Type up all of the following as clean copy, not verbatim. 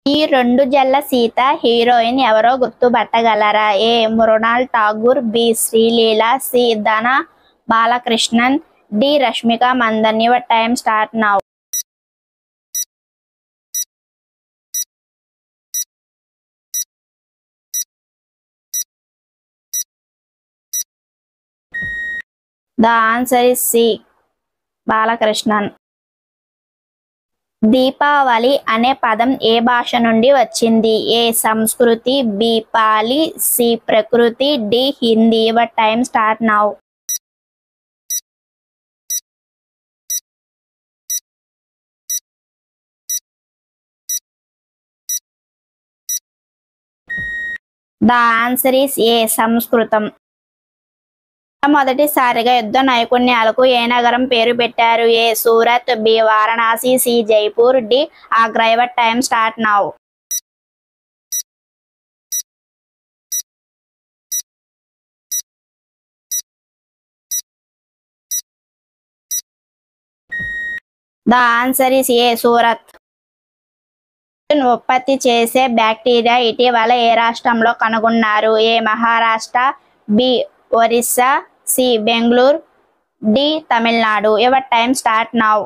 ఈ రెండు జల్ల సీత హీరోయిన్ ఎవరో గుర్తుపట్టగలరా? A. Mrunal Thakur, B. Sreeleela, C. Dhanya Balakrishnan, D. Rashmika Mandanna. Your time start now. The answer is C. Balakrishnan. Deepavali అనే పదం ఏ భాష నుండి వచ్చింది? ఏ. సంస్కృతి, B. Pali, C. Prakriti, D. Hindi. Your time start now. The answer is A. సంస్కృతం. మొదటిసారిగా యుద్ధ నైపుణ్యాలకు ఏ నగరం పేరు పెట్టారు? A. Surat, B. Varanasi, C. Jaipur, D. Agra. Your time start now. The answer is A. Surat. ఉత్పత్తి చేసే బ్యాక్టీరియా ఇటీవల ఏ రాష్ట్రంలో కనుగొన్నారు? A. Maharashtra, B. Orissa, C. Bengaluru, D. Tamil Nadu. Your time start now.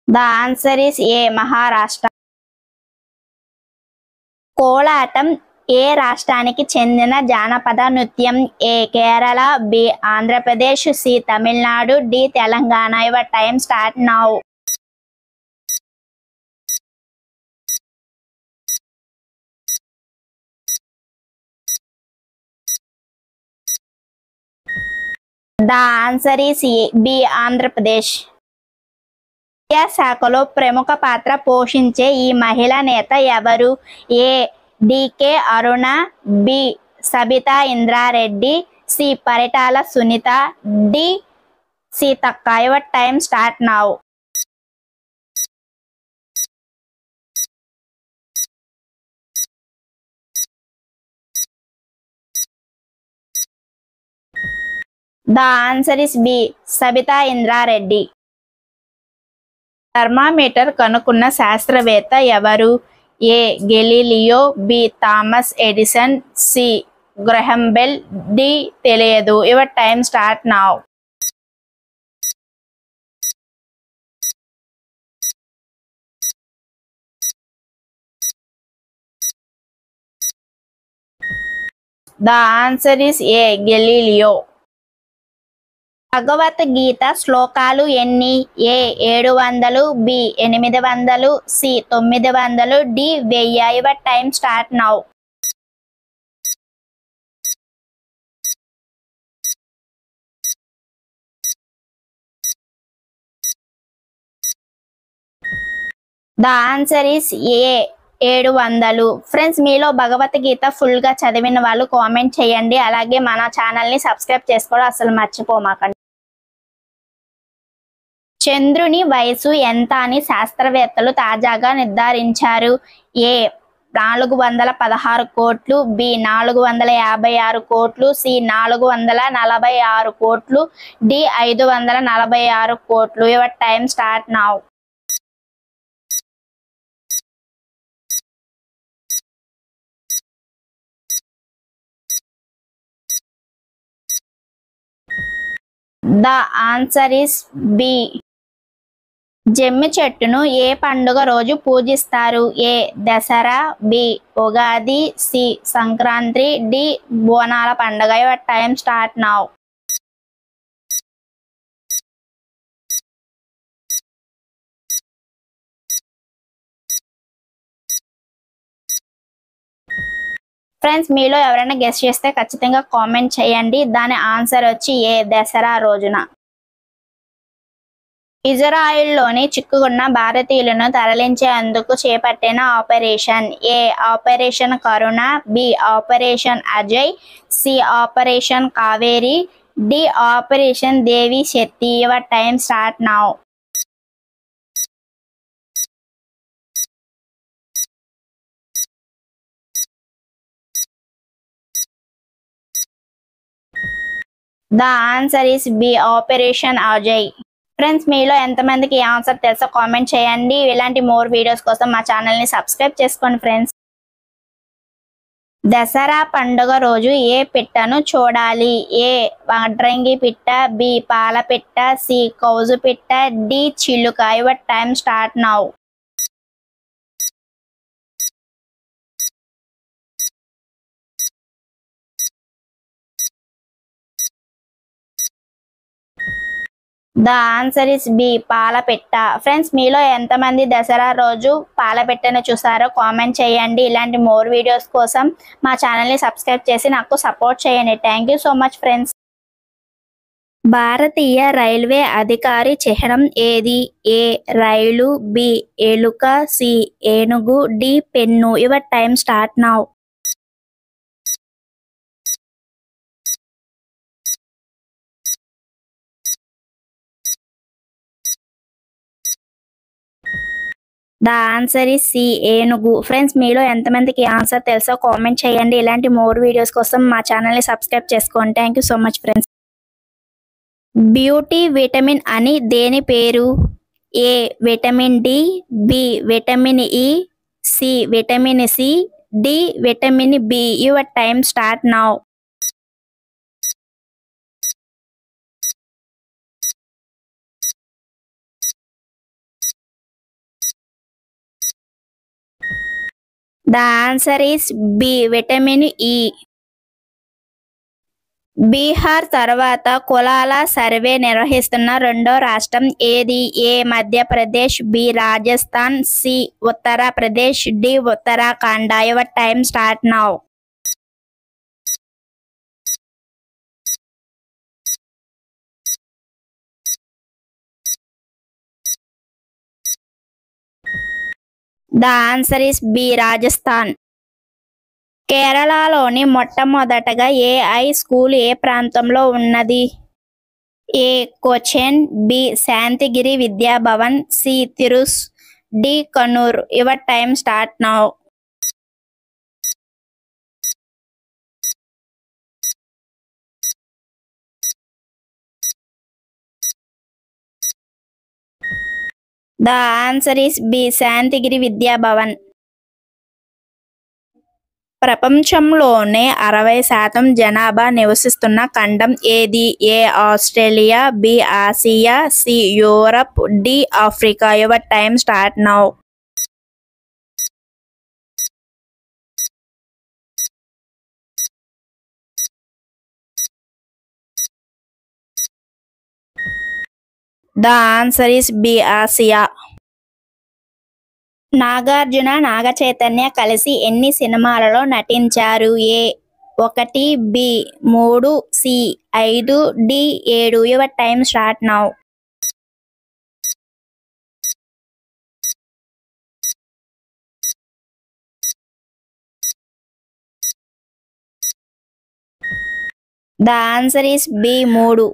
The answer is A. Maharashtra. Kolatam ఏ రాష్ట్రానికి చెందిన జానపద నృత్యం? A. Kerala, B. Andhra Pradesh, C. Tamil Nadu, D. Telangana. Your time start now. The answer is B. Andhra Pradesh. విద్యాశాఖలో ప్రముఖ పాత్ర పోషించే ఈ మహిళా నేత ఎవరు? A. DK Aruna, B. Sabitha Indra Reddy, C. Paritala Sunitha, D. Seethakka. Your time start now. The answer is B. Sabitha Indra Reddy. Thermometer కనుక్కున్న శాస్త్రవేత్త ఎవరు? A. Galileo, B. Thomas Edison, C. Graham Bell, D. తెలియదు. Your time start now. The answer is A. Galileo. Bhagavad Gita శ్లోకాలు ఎన్ని? A. 700, B. 800, C. 900, D. 1000. Your time start now. The answer is A. 700. Friends, మీలో Bhagavad Gita full గా చదివిన వాళ్ళు comment చేయండి. అలాగే మన ఛానల్ ని సబ్స్క్రైబ్ చేసుకోవడం అసలు మర్చిపోమాకండి. చంద్రుని వయసు ఎంత అని శాస్త్రవేత్తలు తాజాగా నిర్ధారించారు? ఏ. 416 కోట్లు, బి. 456 కోట్లు, సి. 446 కోట్లు, డి. 546 కోట్లు. Your time start now. The answer is B. జమ్మి చెట్టును ఏ పండుగ రోజు పూజిస్తారు? A. Dasara, B. Ugadi, C. Sankranti, D. బోనాల పండుగ. Your time start now. Friends, మీలో ఎవరైనా గెస్ చేస్తే ఖచ్చితంగా కామెంట్ చేయండి. దాని ఆన్సర్ వచ్చి ఏ. దసరా రోజున. ఇజ్రాయిల్లోని చిక్కుకున్న భారతీయులను తరలించేందుకు చేపట్టిన operation? A. Operation Karuna, B. Operation Ajay, C. Operation Kaveri, D. Operation Devi Shakti. Your time start now. The answer is B operation Ajay. Friends మీలో ఎంతమందికి ఈ ఆన్సర్ తెలుసో కామెంట్ చేయండి. ఇలాంటి మోర్ వీడియోస్ కోసం మా ఛానల్ని సబ్స్క్రైబ్ చేసుకోండి ఫ్రెండ్స్. దసరా పండుగ రోజు ఏ పిట్టను చూడాలి? ఏ వడ్రంగి పిట్ట, బి పాల పిట్ట, సి కౌజు పిట్ట, డి చిలుక. Your time start now. The answer is B పాలపెట్ట. ఫ్రెండ్స్ మీలో ఎంతమంది దసరా రోజు పాలపెట్టను చూసారో కామెంట్ చేయండి. ఇలాంటి మోర్ వీడియోస్ కోసం మా ఛానల్ని సబ్స్క్రైబ్ చేసి నాకు సపోర్ట్ చేయండి. Thank you so much friends. భారతీయ రైల్వే అధికారి చిహ్నం ఏది? ఏ రైలు, బి ఎలుక, సి ఏనుగు, D pen. Your time start now. The answer is C ఏనుగు. ఫ్రెండ్స్ మీలో ఎంతమందికి ఆన్సర్ తెలుసో కామెంట్ చేయండి. ఇలాంటి మోర్ వీడియోస్ కోసం మా ఛానల్ని సబ్స్క్రైబ్ చేసుకోండి. Thank you so much friends. Beauty vitamin అని దేని పేరు? A vitamin D, B vitamin E, C vitamin C, D vitamin B. Your time start now. The answer is B vitamin E. Bihar తర్వాత కులాల survey నిర్వహిస్తున్న రెండో రాష్ట్రం ఏది? A Madhya Pradesh, B Rajasthan, C Uttar Pradesh, D Uttarakhand. Your time start now. The answer is B Rajasthan. కేరళలోని మొట్టమొదటగా AI school ఏ ప్రాంతంలో ఉన్నది? A కొచెన్, B Santhigiri Vidya Bhavan, C Thrissur, D Kannur. Your time start now. The answer is B Santhigiri Vidya Bhavan. ప్రపంచంలోనే 60% జనాభా నివసిస్తున్న ఖండం ఏది? A Australia, B Asia, C Europe, D Africa. Your time start now. The answer is B Asia. Nagarjuna, Naga Chaitanya కలిసి ఎన్ని సినిమాలలో నటించారు? A 1, B 3, C 5, D 7. Your time start now. The answer is B 3.